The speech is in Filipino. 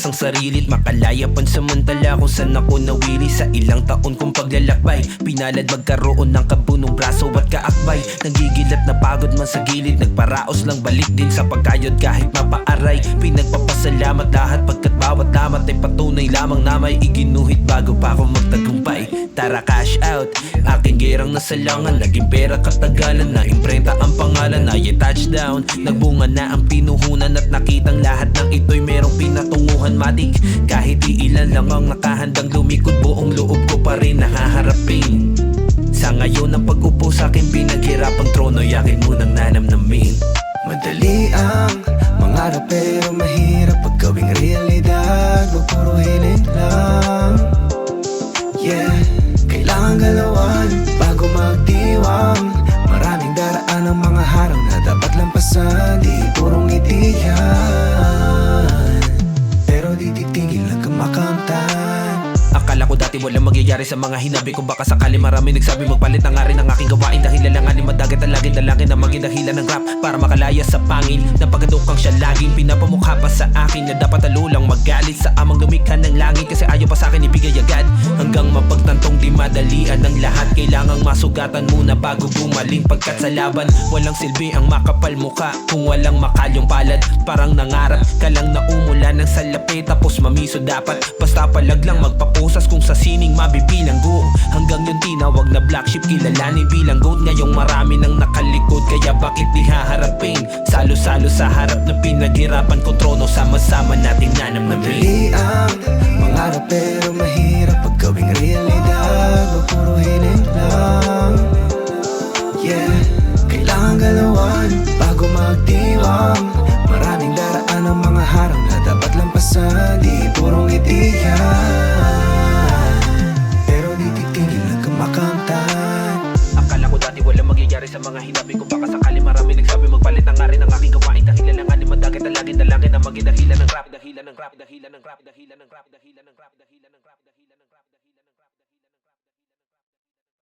ang sarili't makalaya pansamantala kung saan ako nawili. Sa ilang taon kong paglalakbay, pinalad magkaroon ng kabunong braso at kaakbay. Nagigilat na pagod man sa gilid, nagparaos lang balik din sa pagkayod kahit mapaaray. Pinagpapasalamat lahat pagkat bawat lamat ay patunay lamang na may iginuhit bago pa ako magtagumpay. Tara cash out, aking gerang nasalangan, naging pera katagalan na imprenta ang pangalan ay touchdown. Nagbunga na ang pinuhunan at nakitang lahat ng ito'y merong pinatunguhan matik. Kahit iilan lang ang nakahandang lumikod, buong loob ko pa rin nahaharapin. Sa ngayon ang pag-upo sa akin pinaghirapang trono'y akin munang nanamnamin. Madali ang mangarap pero mahirap pag gawing realidad. Wag puro hiling lang. Yeah, kailangan galawan bago magdiwang. Maraming daraan ang mga harang na dapat lampasan. Di purong ngiti yan, pero di titigil hanggang makamtan. Akala ko dati walang magyayari sa mga hinabi ko, baka sakali marami nagsabi magpalit na nga rin ang aking gawain. Dahil lalanganin madagat ang laging dalangin na maging dahilan ng rap para makalaya sa pangil. Napagadukang siya laging pinapamukha pa sa akin na dapat alulang magalit sa amang lumikha ng langit. Kasi ayaw pa sa akin ibigay agad hanggang mapagtantong di madalian ng lahat. Kailangang masugatan muna bago gumaling pagkat sa laban walang silbi ang makapal mukha kung walang makalyong palad. Parang nangarap ka lang na umulan ng salapi tapos mamiso dapat. Basta palag lang magpapusas kung sa sining mabibilang go. Hanggang yung tinawag na black sheep kilalanin bilang goat. Ngayong marami nang nakalikod kaya bakit di haharapin? Salo-salo sa harap na pinaghirapan ko trono, sama-sama nating nanamnamin. Madali ang mangarap pero mahirap pag gawing realidad. Wag puro hiling lang. Yeah, kailangan galawan bago magdiwang. Maraming daraan ang mga harang na dapat lampasan. Di purong ngiti yan, pero di titigil hanggang makamtan. Akala ko dati walang magyayari sa mga hinabi ko, baka sakali marami nagsabi magpalit na nga rin ang aking gawain. Dahil lalanganin madagat ang laging dalangin na maging dahilan ng rap. Dahilan ng rap, dahilan ng rap, dahilan ng rap, dahilan ng rap, dahilan ng rap, dahilan ng rap.